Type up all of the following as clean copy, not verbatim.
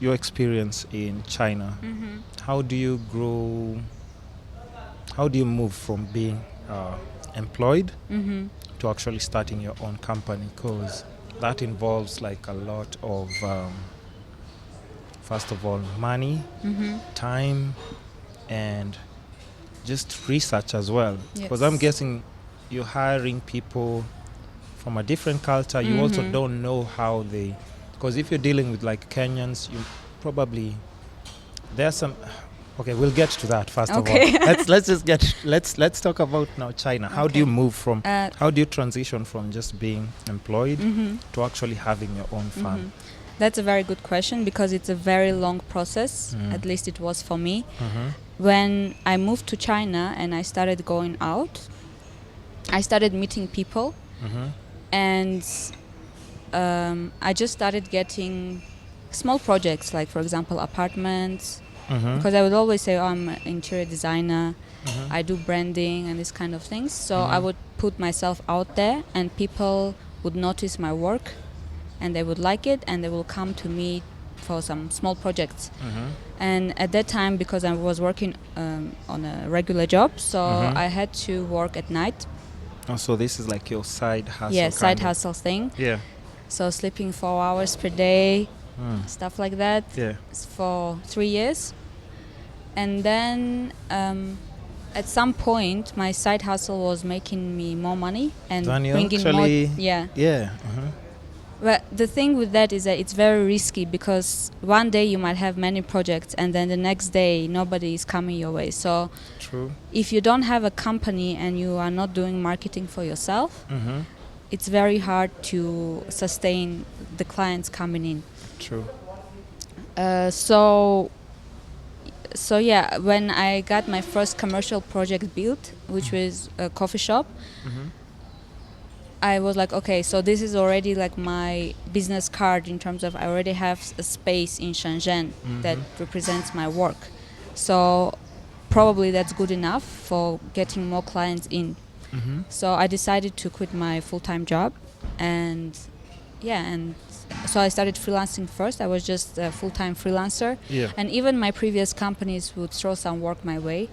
your experience in China, how do you grow? How do you move from being employed to actually starting your own company? Because that involves like a lot of, first of all, money, time, and just research as well. Because I'm guessing you're hiring people from a different culture. You also don't know how they, because if you're dealing with like Kenyans, you probably, there's some, okay, we'll get to that first of all. Let's talk about now China. How do you move from, how do you transition from just being employed to actually having your own farm? That's a very good question because it's a very long process. At least it was for me. When I moved to China and I started going out, I started meeting people, and I just started getting small projects, like for example apartments, because I would always say, oh, I'm an interior designer, I do branding and this kind of things. So I would put myself out there and people would notice my work and they would like it and they will come to me for some small projects. And at that time, because I was working on a regular job, so I had to work at night. Oh, so this is like your side hustle? Yeah, side hustle thing. Yeah. So sleeping 4 hours per day, stuff like that, for 3 years. And then at some point, my side hustle was making me more money and bringing more. Yeah. But the thing with that is that it's very risky because one day you might have many projects and then the next day nobody is coming your way. So True. If you don't have a company and you are not doing marketing for yourself, it's very hard to sustain the clients coming in. True. So yeah, when I got my first commercial project built, which was a coffee shop, I was like, okay, so this is already like my business card in terms of I already have a space in Shenzhen that represents my work. So probably that's good enough for getting more clients in. So I decided to quit my full-time job, and so I started freelancing first. I was just a full-time freelancer, and even my previous companies would throw some work my way.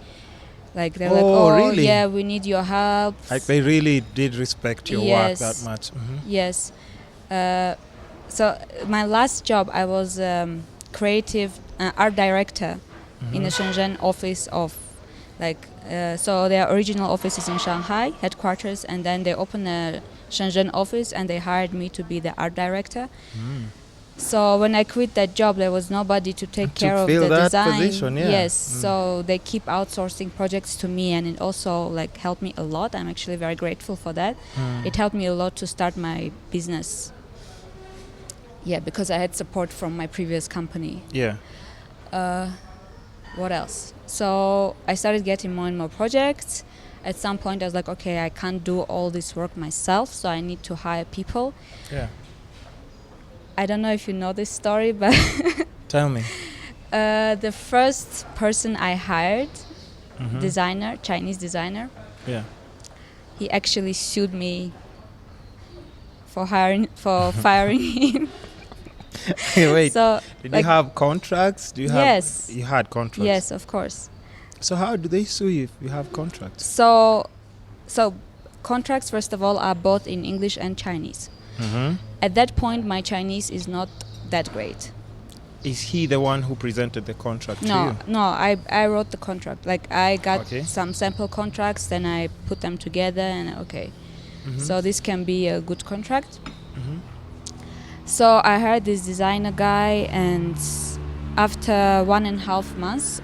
Like they're like, oh, really? Yeah, we need your help. Like they really did respect your work that much. Yes. So my last job, I was creative art director in the Shenzhen office of, so their original office is in Shanghai, headquarters, and then they opened a Shenzhen office and they hired me to be the art director. So when I quit that job, there was nobody to take care of the design. Position, Yes, so they keep outsourcing projects to me, and it also like helped me a lot. I'm actually very grateful for that. It helped me a lot to start my business. Yeah, because I had support from my previous company. Yeah. What else? So I started getting more and more projects. At some point, I was like, okay, I can't do all this work myself, so I need to hire people. Yeah. I don't know if you know this story, but Tell me. The first person I hired, designer, Chinese designer, he actually sued me for firing him. Wait, so, did you have contracts? Yes. You had contracts? Yes, of course. So how do they sue you if you have contracts? So contracts, first of all, are both in English and Chinese. At that point, my Chinese is not that great. Is he the one who presented the contract to you? No, I wrote the contract. Like I got some sample contracts, then I put them together and so this can be a good contract. So I hired this designer guy, and after 1.5 months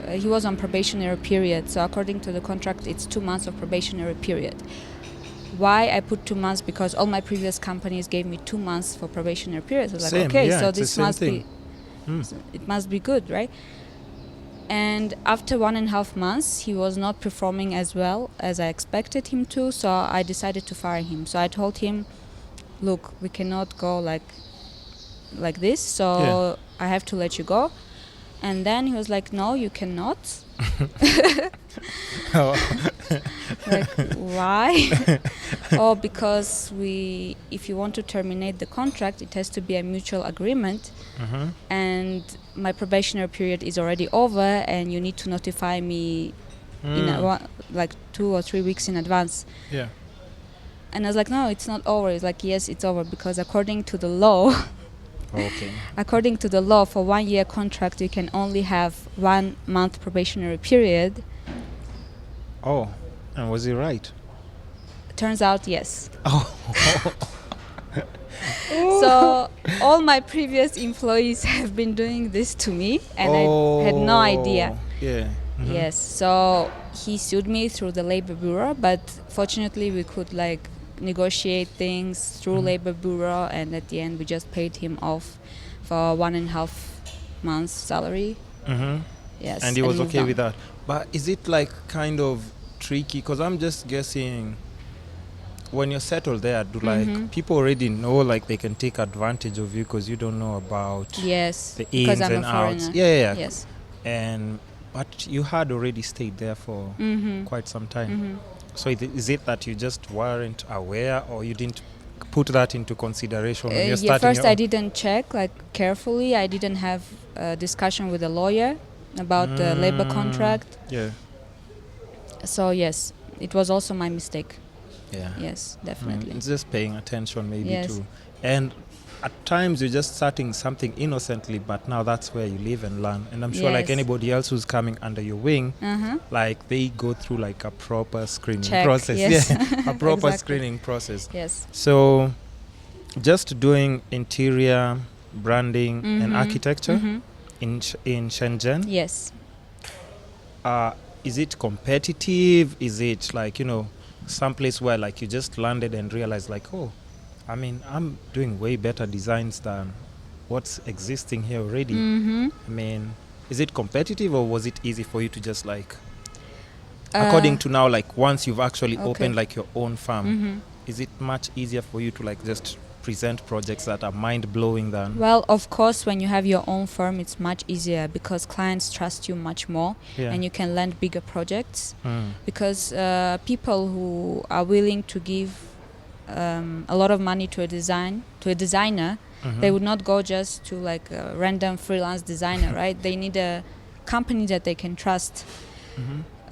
he was on probationary period. So according to the contract, it's 2 months of probationary period. Why I put 2 months? Because all my previous companies gave me 2 months for probationary period. So so this must be, it must be good, right? And after 1.5 months, he was not performing as well as I expected him to. So I decided to fire him. So I told him, look, we cannot go like this. So I have to let you go. And then he was like, no, you cannot. Like, why? Oh, because if you want to terminate the contract, it has to be a mutual agreement. And my probationary period is already over, and you need to notify me in like 2 or 3 weeks in advance. Yeah. And I was like, no, it's not over. It's like, yes, it's over, because according to the law, Okay. according to the law, for 1 year contract, you can only have 1 month probationary period. Oh, and was he right? Turns out, yes. Oh. So all my previous employees have been doing this to me, and I had no idea. Yeah. Yes, so he sued me through the labor bureau, but fortunately we could like negotiate things through labor bureau, and at the end we just paid him off for 1.5 months salary. Yes, And he was moved okay on. with that. But is it like kind of tricky? Because I'm just guessing, when you're settled there, do like people already know like they can take advantage of you because you don't know about Yes, the because ins I'm and a outs? foreigner. Yeah. Yes. And but you had already stayed there for quite some time. So is it that you just weren't aware, or you didn't put that into consideration when you're starting First your I own? didn't check like carefully. I didn't have a discussion with a lawyer about the labor contract. Yeah. So yes, it was also my mistake. Yeah. Yes, I definitely. mean, it's just paying attention maybe Yes. too. And at times you're just starting something innocently, but now that's where you live and learn. And I'm sure like Yes. anybody else who's coming under your wing, Uh-huh. like they go through like a proper screening Check, process. yes. Yeah, a proper Exactly. screening process. Yes. So just doing interior branding and architecture in Shenzhen. Yes. Is it competitive? Is it like, someplace where like you just landed and realized like, oh, I mean, I'm doing way better designs than what's existing here already. I mean, is it competitive, or was it easy for you to just like, according to now, like once you've actually opened like your own firm, is it much easier for you to like just present projects that are mind-blowing than? Well, of course, when you have your own firm, it's much easier because clients trust you much more, and you can land bigger projects. Because people who are willing to give a lot of money to a designer, they would not go just to like a random freelance designer, right? They need a company that they can trust.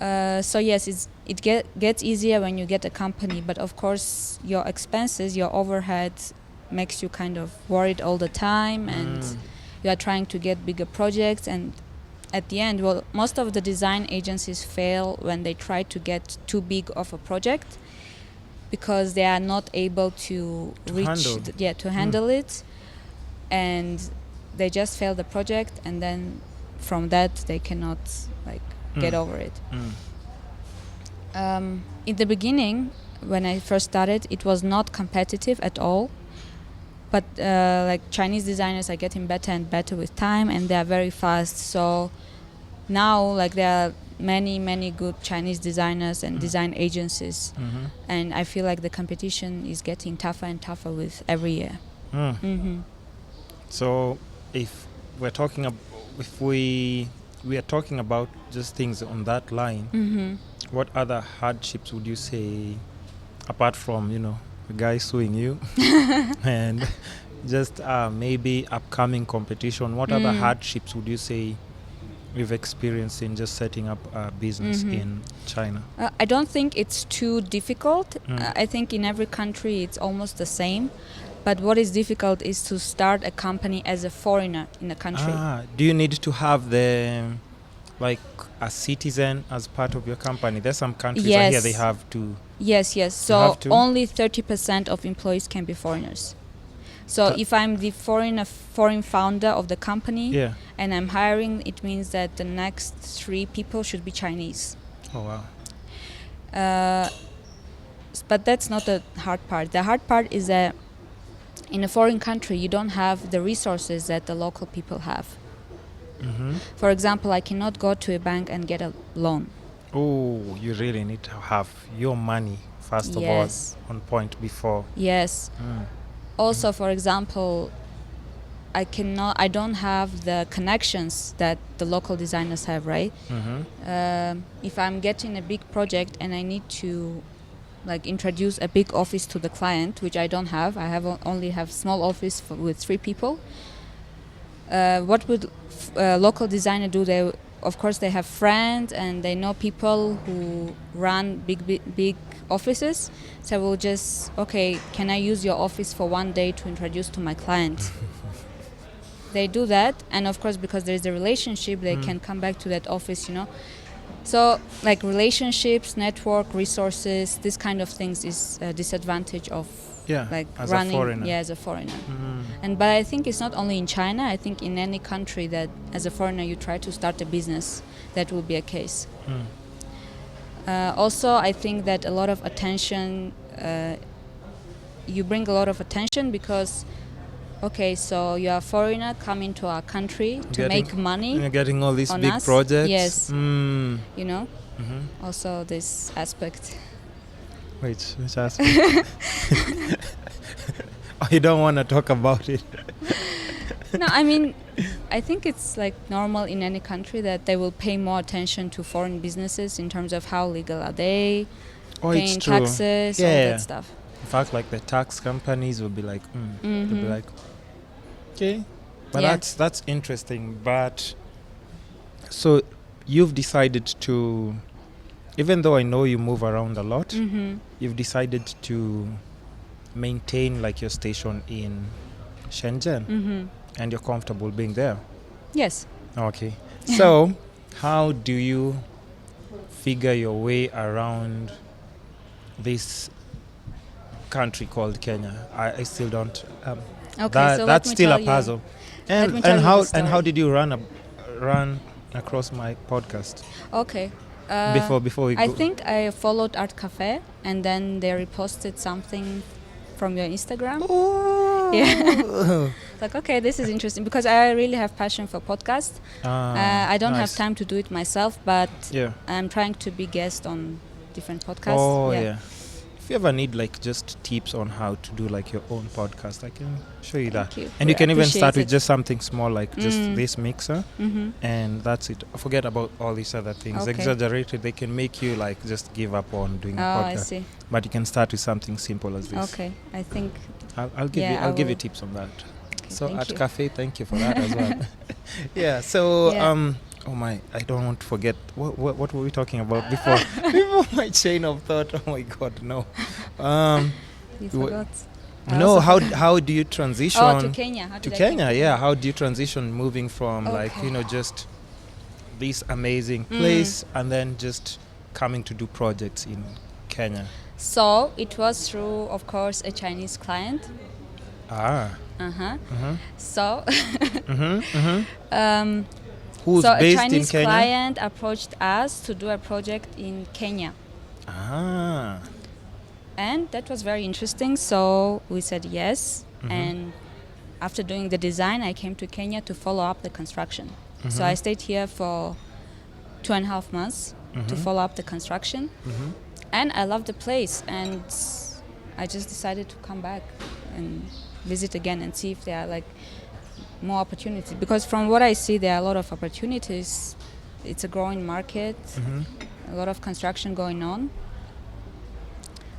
So yes, it gets easier when you get a company, but of course your expenses, your overhead makes you kind of worried all the time, and you are trying to get bigger projects, and at the end, well, most of the design agencies fail when they try to get too big of a project because they are not able to handle it, and they just fail the project, and then from that they cannot like get over it. In the beginning, when I first started, it was not competitive at all, but like Chinese designers are getting better and better with time, and they are very fast. So now like there are many good Chinese designers and design agencies, and I feel like the competition is getting tougher and tougher with every year. So if we're talking if we are talking about just things on that line, what other hardships would you say, apart from the guy suing you and just maybe upcoming competition, what other hardships would you say you've experienced in just setting up a business in China? I don't think it's too difficult. I think in every country it's almost the same. But what is difficult is to start a company as a foreigner in a country. Do you need to have like a citizen as part of your company? There's some countries Yes. here they have to. Yes. So only 30% of employees can be foreigners. So if I'm the foreign founder of the company and I'm hiring, it means that the next 3 people should be Chinese. Oh, wow. But that's not the hard part. The hard part is that in a foreign country, you don't have the resources that the local people have. For example, I cannot go to a bank and get a loan. Oh, you really need to have your money, first of all, on point before. Yes. Also, for example, I don't have the connections that the local designers have, right? If I'm getting a big project and I need to like introduce a big office to the client, which I don't have. I only have small office with 3 people. What would local designer do? They, of course, they have friends and they know people who run big offices. So we'll just, okay, can I use your office for one day to introduce to my client? They do that, and of course, because there is a relationship, they can come back to that office, you know. So, like relationships, network, resources, this kind of things is a disadvantage of like as running. A foreigner. Yeah, as a foreigner. But I think it's not only in China. I think in any country that, as a foreigner, you try to start a business, that will be a case. Also, I think that a lot of attention. You bring a lot of attention because. Okay, so you're a foreigner coming to our country to make money. You're getting all these big us. projects. Yes. You know, also this aspect. Which aspect? Oh, you don't want to talk about it? No, I mean, I think it's like normal in any country that they will pay more attention to foreign businesses in terms of how legal are they, paying taxes, all that stuff. In fact, like the tax companies will be like, they'll be like, okay, but that's interesting. But so you've decided to, even though I know you move around a lot, you've decided to maintain like your station in Shenzhen, and you're comfortable being there. Yes. Okay. So how do you figure your way around this country called Kenya? I still don't. Okay, so that's still a puzzle. And how did you run across my podcast? Okay. Before we go. I think I followed Art Cafe and then they reposted something from your Instagram. Oh. Yeah. Like, okay, this is interesting because I really have passion for podcasts. I don't have time to do it myself, but I'm trying to be guest on different podcasts. Oh, yeah. If you ever need like just tips on how to do like your own podcast, I can show you that. And you can even start with just something small like just this mixer, and that's it. Forget about all these other things. Okay. Exaggerated, they can make you like just give up on doing a podcast. I see. But you can start with something simple as this. Okay, I think I'll give you tips on that. Okay, so at Cafe, thank you for that as well. Yeah. So oh my, I don't want to forget. What were we talking about before? Before my chain of thought. Oh my God, no. You forgot. No, how do you transition? Oh, to Kenya. To Kenya, yeah. How do you transition moving from like, just this amazing place and then just coming to do projects in Kenya? So it was through, of course, a Chinese client. So who's so based a Chinese in Kenya? client approached us to do a project in Kenya. And that was very interesting. So we said yes. And after doing the design, I came to Kenya to follow up the construction. So I stayed here for 2.5 months to follow up the construction. And I loved the place. And I just decided to come back and visit again and see if there are like more opportunities, because from what I see there are a lot of opportunities. It's a growing market, a lot of construction going on.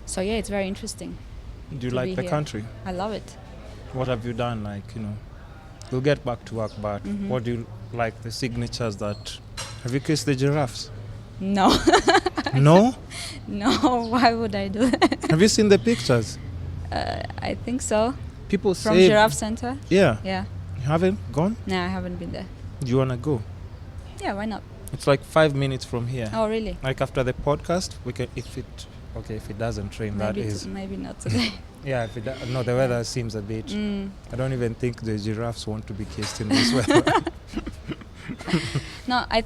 So yeah, it's very interesting. Do you like the country? I love it. What have you done? Like, we'll get back to work, but what do you like, the signatures that, have you kissed the giraffes? No. No? No, why would I do that? Have you seen the pictures? I think so. People from say... Giraffe Center? Yeah. Yeah. You haven't gone? No, I haven't been there. Do you want to go? Yeah, why not? It's like 5 minutes from here. Oh, really? Like after the podcast, we can, if it doesn't rain, maybe that is... Maybe not today. Yeah, if it no, the weather seems a bit... I don't even think the giraffes want to be kissed in this weather. No, I